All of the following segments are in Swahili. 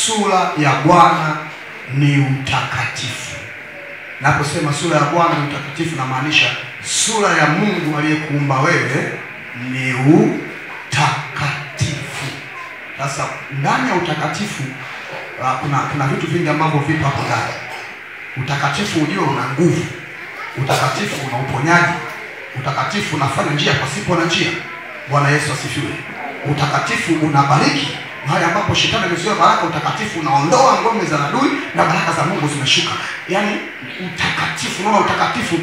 sura ya Bwana ni utakatifu. Naposema sura ya Bwana ni utakatifu, namaanisha sura ya Mungu aliyekuumba wewe ni utakatifu. Sasa ndani ya utakatifu kuna vitu vingi ambavyo vipo hapo ndani. Utakatifu ujue una nguvu. Utakatifu una uponyaji. Utakatifu unafanya njia pasipo na njia. Bwana Yesu asifiwe. Utakatifu unabariki. Mahali ambapo shetani amezuia baraka, utakatifu unaondoa ngome za adui na baraka za Mungu zimeshuka. Yaani utakatifu, unaona utakatifu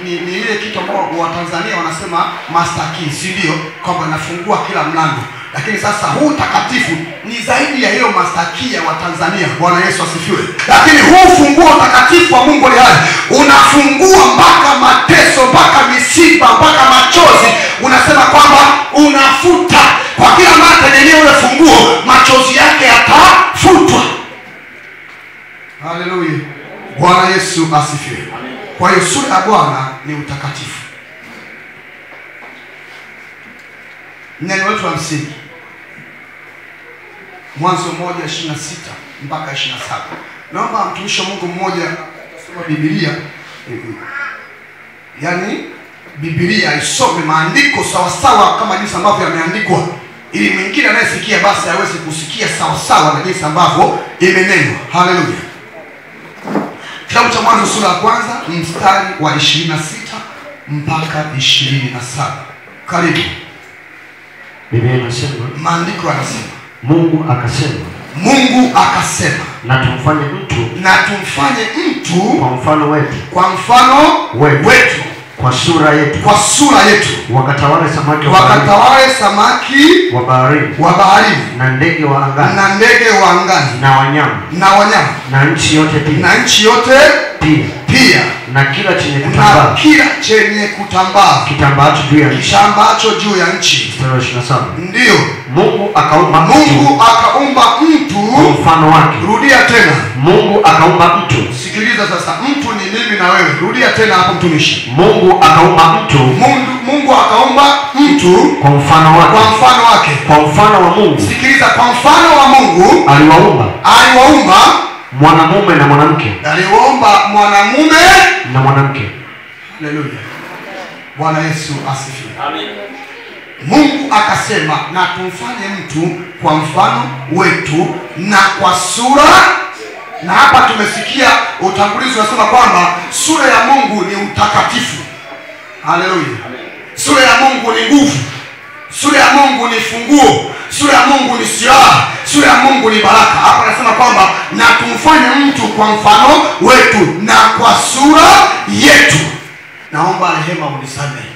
ni ile kitu ambao wa Tanzania wanasema master key, si ndio? Kwamba inafungua kila mlango. Lakini sasa huu utakatifu ni zaidi ya hiyo master key ya Watanzania. Bwana Yesu asifiwe. Lakini huu funguo utakatifu wa Mungu ni hai. Unafungua mpaka mateso, mpaka misiba, mpaka machozi. Unasema kwamba unafuta kwa kila mara yenyewe ule funguo, machozi yake yatafutwa. Haleluya. Bwana Yesu asifiwe. Kwa hiyo sura ya Bwana ni utakatifu. Neno letu la msingi Mwanzo 1:26 mpaka 27. Naomba mtumishi wa Mungu mmoja atasoma Biblia. Yaani Biblia isome maandiko sawa sawa kama jinsi ambavyo yameandikwa, ili mwingine anayesikia basi aweze kusikia sawa sawa na jinsi ambavyo imenenwa. Haleluya. Kitabu cha Mwanzo sura ya kwanza mstari wa 26 mpaka 27. Karibu. Biblia inasema, maandiko yanasema, Mungu akasema, na tumfanye mtu kwa mfano wetu, kwa sura yetu, wakatawale samaki wa baharini, na ndege wa angani, na wanyama na nchi yote pia na kila chenye kutambaa kitambaacho juu ya nchi. 27. Ndio Mungu akaumba mtu kwa mfano wake. Rudia tena. Mungu akaumba mtu. Sikiliza sasa, mtu ni mimi na wewe. Rudia tena hapo mtumishi. Mungu akaumba mtu kwa mfano wake. Kwa mfano wa Mungu. Sikiliza, kwa mfano wa Mungu aliwaumba mwanamume na mwanamke. Aliwaumba mwanamume na mwanamke. Haleluya. Bwana Yesu asifiwe. Amen. Mungu akasema, na tumfanye mtu kwa mfano wetu na kwa sura. Na hapa tumesikia utangulizi unasema kwamba sura ya Mungu ni utakatifu. Haleluya. Sura ya Mungu ni nguvu. Sura ya Mungu ni funguo. Sura ya Mungu ni silaha. Sura ya Mungu ni baraka. Hapa anasema kwamba na tumfanye mtu kwa mfano wetu na kwa sura yetu. Naomba rehema unisamehe.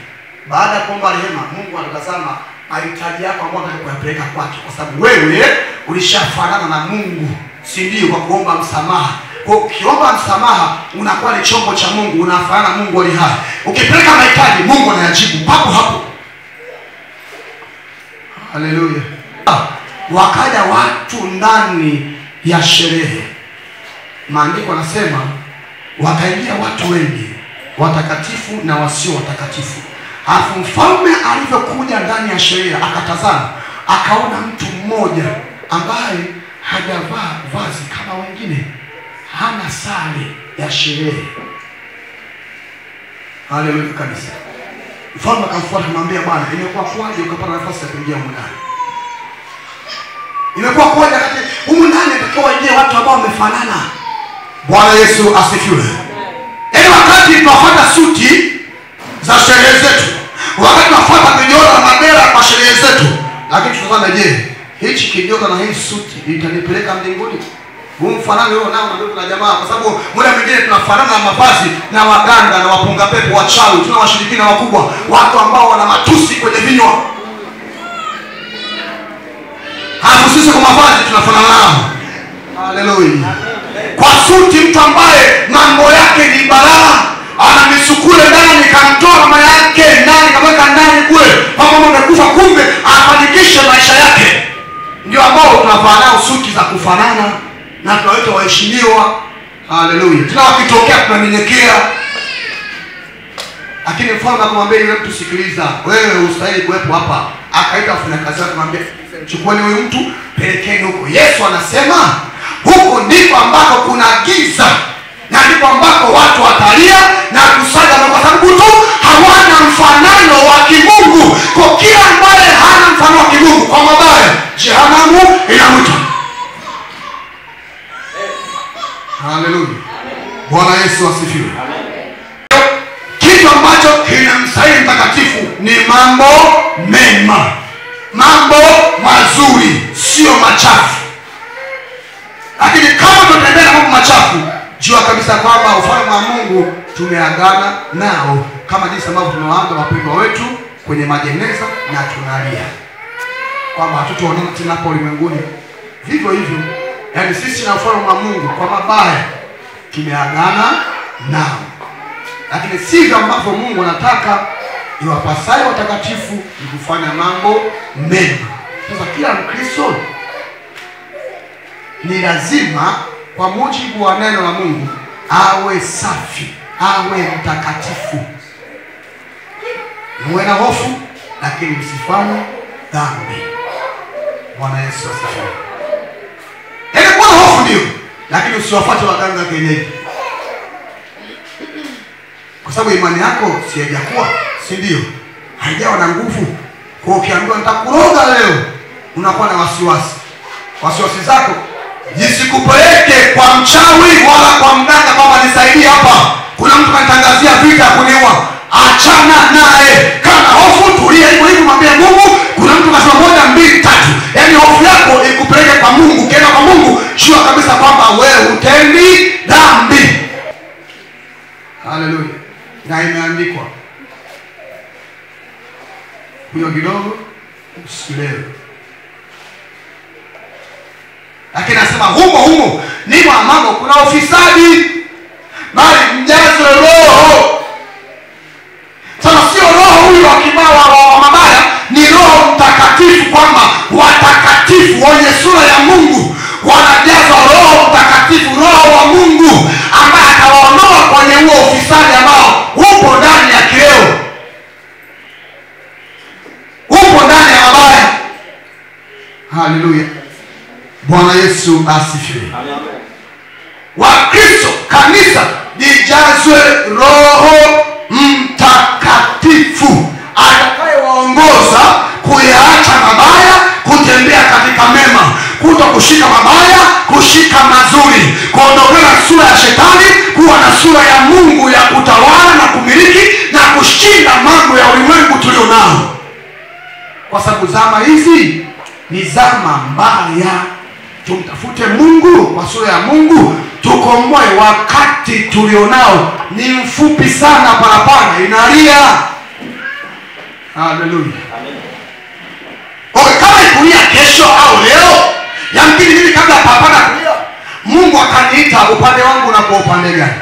Baada ya kuomba rehema, Mungu anatazama mahitaji yako ambayo anataka kuyapeleka kwake, kwa sababu wewe ulishafanana na Mungu, si ndio? Kwa kuomba msamaha. Kwa ukiomba msamaha unakuwa ni chombo cha Mungu, unafanana na Mungu aliye hai. Ukipeleka mahitaji, Mungu anayajibu papo hapo. Haleluya. Wakaja watu ndani ya sherehe. Maandiko yanasema wakaingia watu wengi, watakatifu na wasio watakatifu. Alafu mfalme alivyokuja ndani ya sherehe, akatazama, akaona mtu mmoja ambaye hajavaa vazi kama wengine, hana sare ya sherehe. Haleluya kanisa. Mfalme akamfuata, kumwambia, Bwana, imekuwa kwaje ukapata nafasi ya kuingia huko ndani? Imekuwa kwaje kati huko ndani atakiwa waingie watu ambao wamefanana? Bwana Yesu asifiwe. Yaani wakati tunafuata suti za sherehe zetu, wakati tunafuata kijora na madera kwa sherehe zetu, lakini tutazame, je, hichi kijora na hii suti itanipeleka mbinguni? Mfanano huo nao ndio na jamaa, kwa sababu muda mwingine tunafanana na mavazi na waganga na wapunga pepo, wachawi, tuna washirikina wakubwa, watu ambao wana matusi kwenye vinywa. Hapo sisi kwa mavazi tunafanana nao. Haleluya. Kwa suti, mtu ambaye mambo yake ni balaa, ana misukule ndani, kamtoa mama yake ndani, kamweka ndani kule, mama amekufa, kumbe afanikishe maisha yake, ndio ambao tunavaa nao suti za kufanana na tunawaita waheshimiwa. Haleluya. Tuna wakitokea tunanyenyekea. Lakini mfalme akamwambia yule mtu, sikiliza, wewe ustahili kuwepo hapa. Akaita wafanyakazi wake, akamwambia, chukueni huyu mtu, pelekeni huko. Yesu anasema ndiko ambako kuna giza, na ndiko ambako watu watalia na kusaga, kwa sababu tu hawana mfanano wa kimungu. Kwa kila ambaye hana mfano wa kimungu, kwa mabaya jehanamu inamwita. Haleluya. Bwana Yesu asifiwe. Kitu ambacho kinamstahili mtakatifu ni mambo mema, mambo mazuri, sio machafu. Lakini kama tunatembea na mambo machafu, jua kabisa kwamba ufalme wa Mungu tumeagana nao, kama jinsi ambavyo tunawaaga wapendwa wetu kwenye majeneza na tunalia kwamba hatutaonana tena hapo ulimwenguni. Vivyo hivyo, yaani sisi na ufalme wa Mungu kwa mabaya tumeagana nao, lakini sivyo ambavyo Mungu anataka. Iwapasayo watakatifu ni kufanya mambo mema. Sasa kila Mkristo ni lazima kwa mujibu wa neno la Mungu awe safi, awe mtakatifu. Muwe na hofu, lakini msifanye dhambi. Bwana Yesu asifiwe. Yaani kuwa na hofu ndio, lakini usiwafuate waganga kienyeji, kwa sababu imani yako si haijakuwa, si ndio? Haijawa na nguvu. Kwa ukiambiwa nitakuroga leo, unakuwa na wasiwasi. Wasiwasi zako jisikupeleke kwa mchawi wala kwa mganga kwamba nisaidie hapa, kuna mtu kanitangazia vita kuniua. Achana naye. Kana hofu, tulia hivyo hivyo, mwambie Mungu kuna mtu kasema 1 2 3. Yaani hofu yako ikupeleke kwa Mungu. Ukienda kwa Mungu, jua kabisa kwamba wewe utendi dhambi. Haleluya. Na imeandikwa huyo kidogo usilewe. Lakini nasema humo nimo ambamo kuna ufisadi, bali mjazwe Roho. Sasa sio roho huyo wa mabaya, ni Roho Mtakatifu, kwamba watakatifu wenye sura ya Mungu wanajazwa Roho Mtakatifu, Roho wa Mungu ambaye atawaondoa kwenye huo ufisadi ambao upo ndani ya kileo, upo ndani ya mabaya. Haleluya. Bwana Yesu asifiwe. Wakristo, kanisa lijazwe Roho Mtakatifu atakayewaongoza kuyaacha mabaya, kutembea katika mema, kuto kushika mabaya, kushika mazuri, kuondokana sura ya shetani, kuwa na sura ya Mungu ya kutawala na kumiliki na kushinda mambo ya ulimwengu tulio nao, kwa sababu zama hizi ni zama mbaya. Tumtafute Mungu kwa sura ya Mungu, tukomboe. Wakati tulionao ni mfupi sana, parapara inalia. Haleluya. Kama ikulia kesho au leo, yamkini mimi kabla parapara kulia, Mungu akaniita upande wangu na kwa upande gani?